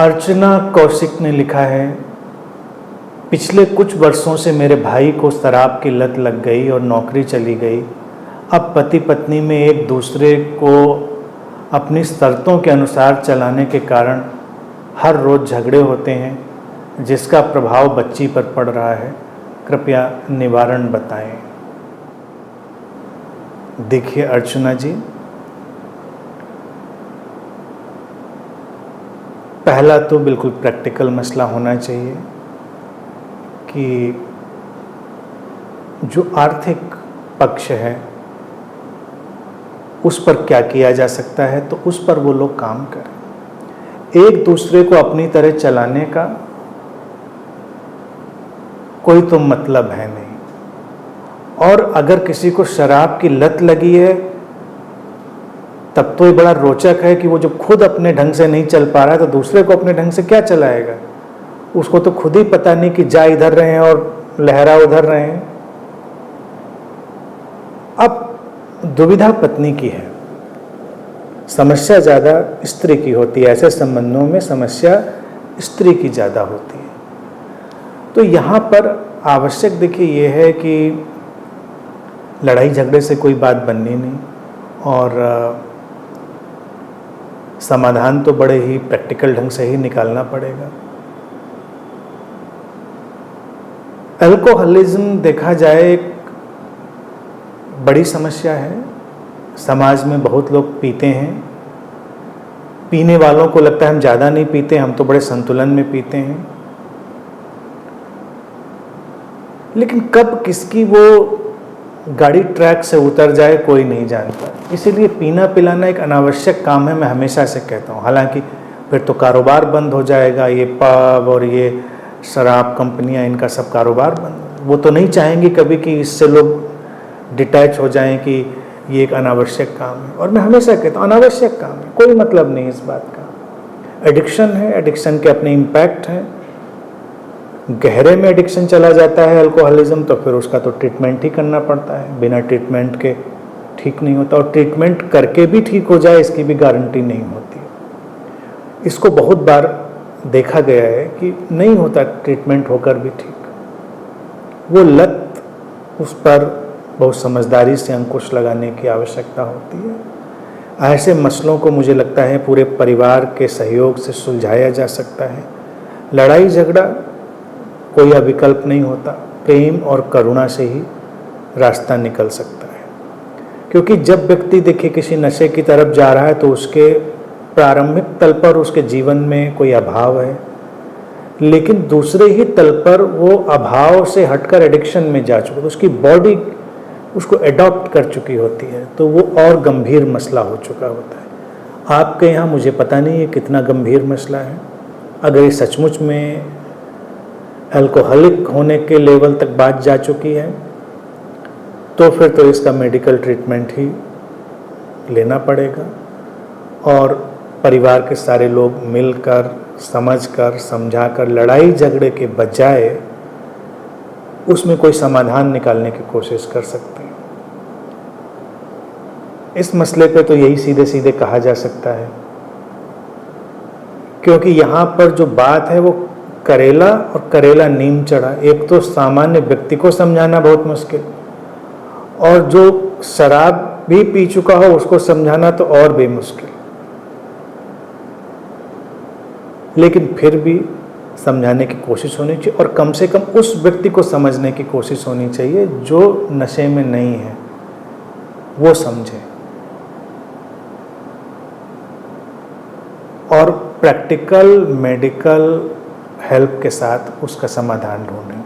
अर्चना कौशिक ने लिखा है, पिछले कुछ वर्षों से मेरे भाई को शराब की लत लग गई और नौकरी चली गई। अब पति पत्नी में एक दूसरे को अपनी शर्तों के अनुसार चलाने के कारण हर रोज़ झगड़े होते हैं, जिसका प्रभाव बच्ची पर पड़ रहा है। कृपया निवारण बताएं। देखिए अर्चना जी, पहला तो बिल्कुल प्रैक्टिकल मसला होना चाहिए कि जो आर्थिक पक्ष है उस पर क्या किया जा सकता है, तो उस पर वो लोग काम करें। एक दूसरे को अपनी तरह चलाने का कोई तो मतलब है नहीं। और अगर किसी को शराब की लत लगी है तब तो ये बड़ा रोचक है कि वो जब खुद अपने ढंग से नहीं चल पा रहा है तो दूसरे को अपने ढंग से क्या चलाएगा। उसको तो खुद ही पता नहीं कि जा इधर रहे हैं और लहरा उधर रहे हैं। अब दुविधा पत्नी की है, समस्या ज़्यादा स्त्री की होती है। ऐसे संबंधों में समस्या स्त्री की ज़्यादा होती है। तो यहाँ पर आवश्यक देखिए ये है कि लड़ाई झगड़े से कोई बात बननी नहीं, और समाधान तो बड़े ही प्रैक्टिकल ढंग से ही निकालना पड़ेगा। अल्कोहलिज्म देखा जाए एक बड़ी समस्या है। समाज में बहुत लोग पीते हैं। पीने वालों को लगता है हम ज़्यादा नहीं पीते, हम तो बड़े संतुलन में पीते हैं। लेकिन कब किसकी वो गाड़ी ट्रैक से उतर जाए कोई नहीं जानता। इसीलिए पीना पिलाना एक अनावश्यक काम है, मैं हमेशा से कहता हूँ। हालांकि फिर तो कारोबार बंद हो जाएगा, ये पब और ये शराब कंपनियाँ, इनका सब कारोबार बंद। वो तो नहीं चाहेंगे कभी कि इससे लोग डिटैच हो जाएं कि ये एक अनावश्यक काम है। और मैं हमेशा कहता हूँ अनावश्यक काम है, कोई मतलब नहीं इस बात का। एडिक्शन है, एडिक्शन के अपने इम्पैक्ट हैं। गहरे में एडिक्शन चला जाता है अल्कोहलिज्म तो फिर उसका तो ट्रीटमेंट ही करना पड़ता है। बिना ट्रीटमेंट के ठीक नहीं होता, और ट्रीटमेंट करके भी ठीक हो जाए इसकी भी गारंटी नहीं होती। इसको बहुत बार देखा गया है कि नहीं होता ट्रीटमेंट होकर भी ठीक। वो लत, उस पर बहुत समझदारी से अंकुश लगाने की आवश्यकता होती है। ऐसे मसलों को मुझे लगता है पूरे परिवार के सहयोग से सुलझाया जा सकता है। लड़ाई झगड़ा कोई विकल्प नहीं होता, प्रेम और करुणा से ही रास्ता निकल सकता है। क्योंकि जब व्यक्ति देखिए किसी नशे की तरफ जा रहा है तो उसके प्रारंभिक तल पर उसके जीवन में कोई अभाव है, लेकिन दूसरे ही तल पर वो अभाव से हटकर एडिक्शन में जा चुका, तो उसकी बॉडी उसको एडॉप्ट कर चुकी होती है, तो वो और गंभीर मसला हो चुका होता है। आपके यहाँ मुझे पता नहीं है कितना गंभीर मसला है। अगर ये सचमुच में अल्कोहलिक होने के लेवल तक बात जा चुकी है तो फिर तो इसका मेडिकल ट्रीटमेंट ही लेना पड़ेगा, और परिवार के सारे लोग मिलकर, समझकर, समझाकर, लड़ाई झगड़े के बजाय उसमें कोई समाधान निकालने की कोशिश कर सकते हैं। इस मसले पे तो यही सीधे सीधे कहा जा सकता है, क्योंकि यहाँ पर जो बात है वो करेला और करेला नीम चढ़ा। एक तो सामान्य व्यक्ति को समझाना बहुत मुश्किल, और जो शराब भी पी चुका हो उसको समझाना तो और भी मुश्किल। लेकिन फिर भी समझाने की कोशिश होनी चाहिए, और कम से कम उस व्यक्ति को समझने की कोशिश होनी चाहिए जो नशे में नहीं है, वो समझे और प्रैक्टिकल मेडिकल हेल्प के साथ उसका समाधान ढूंढें।